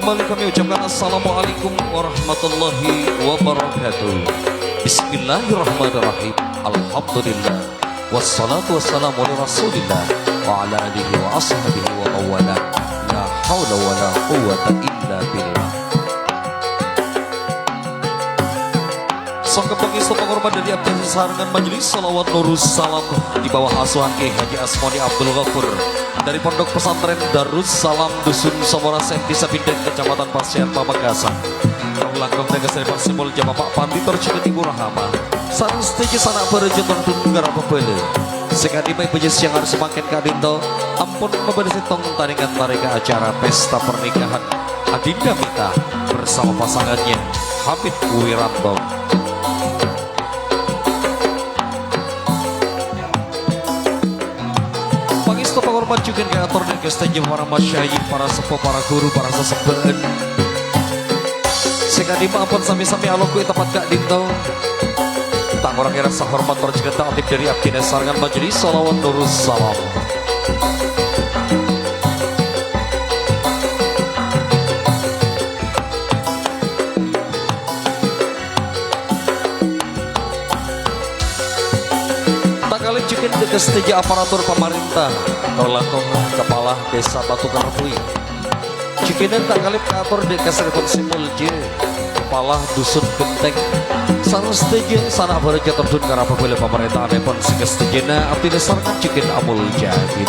kembali kami ucapkan Assalamualaikum warahmatullahi wabarakatuh. Bismillahirrahmanirrahim. Alhamdulillah. Wassalatu wassalamu ala rasulillah wa ala alihi wa ashabihi wa mawala. La hawla wa la quwwata illa billah. Sang kepengis penghormat dari abdi sarangan majelis salawat nurus salam di bawah asuhan Kiai Haji Asmoni Abdul Ghafur dari Pondok Pesantren Darus Salam Dusun Somorasen Desa Bindeng Kecamatan Pasian Pamekasan. Langkung tegas dari Simbol Bapak Pandi tercinta Ibu Rahama. Sarang setuju sanak berjuang tunggar pembeli. Sekali baik pejes yang harus semakin kadinto. Ampun memberi tong taringan tarika acara pesta pernikahan Adinda Mita bersama pasangannya Hamid Wiranto. Penghormat juga kreator dan gestajnya para masyayikh, para sepuh, para guru, para sesembahan. Sekali maafkan sami-sami alokui tempat kak dinto. Tak orang kira sahormat terjadi aktif dari abdi sarangan majelis salawat nurus salam. Setuju aparatur pemerintah Langkung Kepala Desa Batu Karpui Cikinan tak kali kreator di Keseripan Simul J Kepala Dusun Genteng Sarang setuju sanak bereja terjun karena apabila pemerintah Nepon sehingga setujuna abdi dasarkan cikin amul jadi.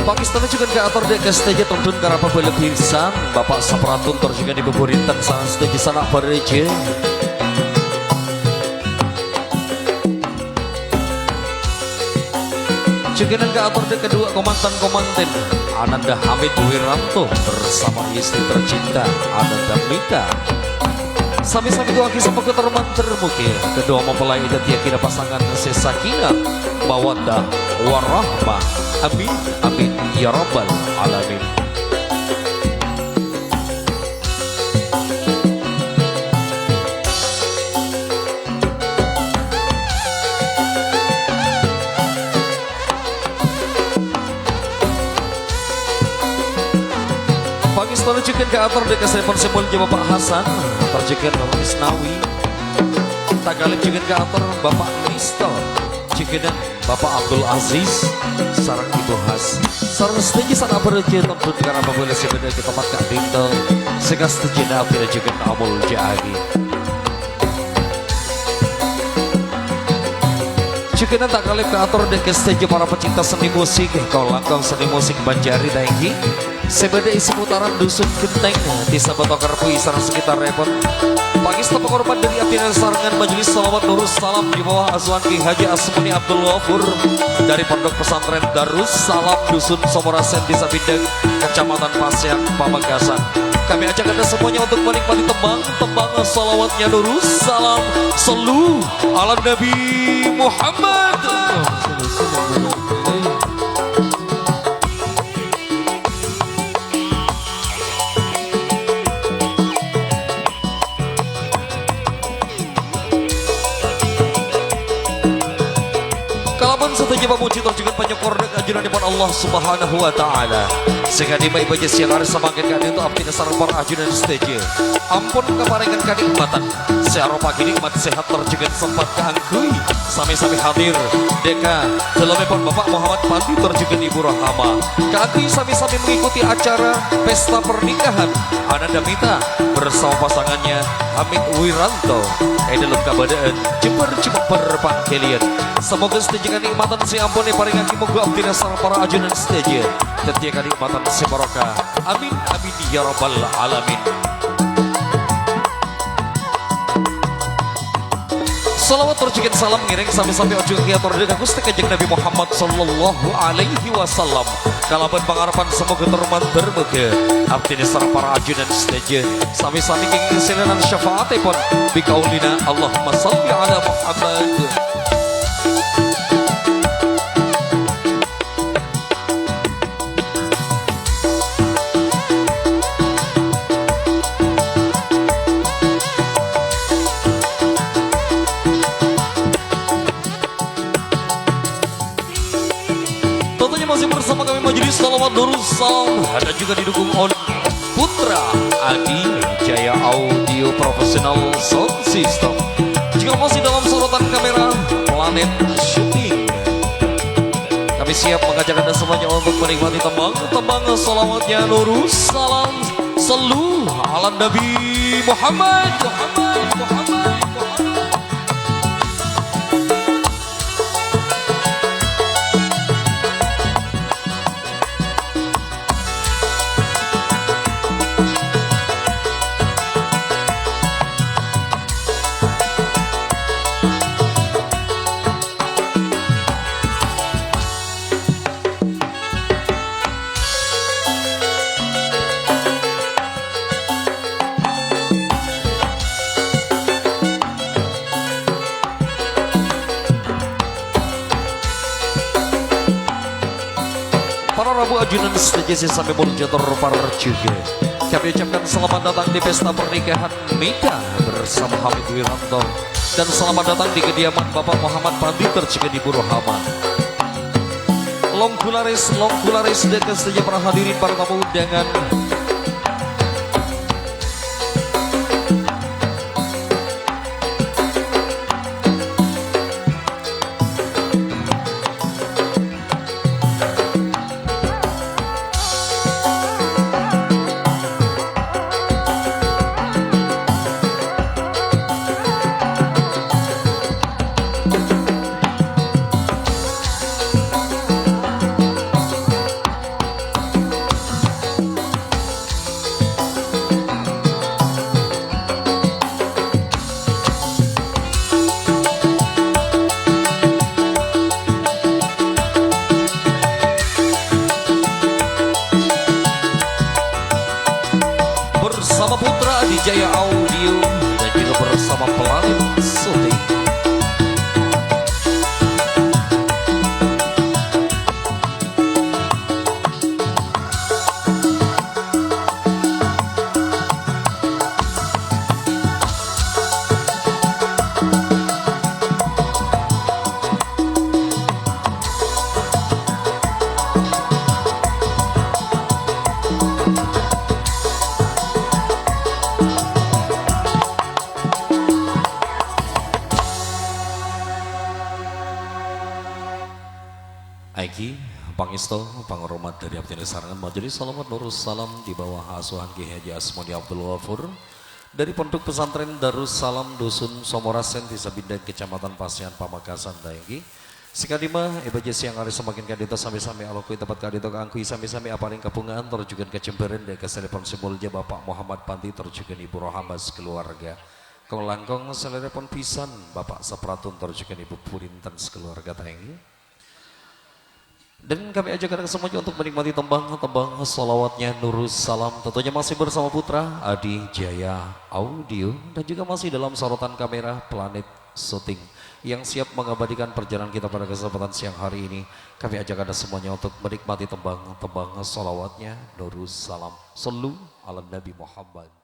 Pakistan juga kreator dek stage tontun karena apabila pisang Bapak Sapratun juga di beburitan sang stage sanak bereje. Juga kreator dek kedua komandan Ananda Hamid Wiranto bersama istri tercinta Ananda Mita. Sami-sami doa kisah peketerman termukil. Kedua mempelai itu tiada pasangan Sakinah Mawaddah Warahmah. Amin, amin, ya rabbal alamin. Pakistan juga ke atur di Keseripan Simbol Bapak Hasan terjekan Bapak Isnawi. Tagalib juga ke atur Bapak Misto Cikinan Bapak Abdul Aziz sarang Ibu Has. Sarang setuju sana berjaya tentu karena apabila sebenarnya kita tempat Kak Dinto sehingga setuju bila juga amul jadi. Cikinan tak kali kreator dan setuju para pecinta seni musik. Kau langkang seni musik Banjari Daenggi sebenarnya isi putaran Dusun Genteng Desa Batu Karpui sarang sekitar repot. Pakistan penghormat dari abdi sarangan majelis salawat nurus salam di bawah asuhan Kiai Haji Asmoni Abdul Ghafur dari Pondok Pesantren Darus Salam Dusun Somorasen Desa Bindeng Kecamatan Pasian Pamekasan. Kami ajak anda semuanya untuk menikmati tembang salawatnya nurus salam. Sallu ala Nabi Muhammad. Setuju memuji terjugan penyokor dan ajunan depan Allah Subhanahu wa ta'ala. Sehingga di baik baca siang hari semakin kali untuk abdi dasar para ajunan stage. Ampun keparingan kenikmatan. Searo pagi nikmat sehat terjugan sempat keangkui. Sami-sami hadir Deka Telemepon Bapak Muhammad Pandi terjugan Ibu Rahama. Keangkui sami-sami mengikuti acara pesta pernikahan Ananda Mita bersama pasangannya Hamid Wiranto. Dalam kabadaan Jember Cimper Pangkelian. Semoga setujukan nikmatan si ampun paringan moga abdi dasar para ajunan stage. Tetia nikmatan si barokah. Amin amin ya rabbal alamin. Salawat terjugan salam ngiring sampai-sampai ojo kreator dengan Gusti Kanjeng Nabi Muhammad sallallahu alaihi wasallam. Kalaban pangarapan semoga termantar muga abdi dasar para ajunan stage. Sami-sami kenging silanan syafaat pun bikaulina Allahumma salli ala Muhammad. masih bersama kami Majelis Salawat Nurul Salam, dan juga didukung oleh Putra Adi Jaya Audio Professional Sound System. Jika masih dalam sorotan kamera Planet Shooting, kami siap mengajak Anda semuanya untuk menikmati tembang salawatnya Nurul Salam. Sallu ala Nabi Muhammad. Para Rabu ajunan setuju sampai Boljator para juga. Kami ucapkan selamat datang di pesta pernikahan Mika bersama Hamid Wiranto, dan selamat datang di kediaman Bapak Muhammad Pandi terjaga di Burohama. Longkularis dekat saja para hadirin, para tamu undangan. Bersama Putra Adi Jaya Audio, dan juga bersama Planet Shooting. Aiki, pangisto, panghormat dari Abdi Sarangan Majelis Salawat Nurul Salam di bawah asuhan Ki Haji Asmoni Abdul Ghafur dari Pondok Pesantren Darussalam Dusun Somorasen Desa Bindan Kecamatan Pasian Pamekasan Daenggi. Sikadima ibadah siang hari semakin kadita sami-sami alokui tempat kadita angkui sami-sami aparing kepungan terjugan kecemberan dan keselepon simbolnya Bapak Muhammad Pandi terjugan Ibu Rohamas keluarga. Kalau langkong selerepon pisan Bapak Sapratun terjugan Ibu Purinten sekeluarga Daenggi. Dan kami ajakkan semuanya untuk menikmati tembang salawatnya Nurul Salam. Tentunya masih bersama Putra Adi Jaya Audio, dan juga masih dalam sorotan kamera Planet Shooting yang siap mengabadikan perjalanan kita pada kesempatan siang hari ini. Kami ajak Anda semuanya untuk menikmati tembang salawatnya Nurul Salam. Sallu ala Nabi Muhammad.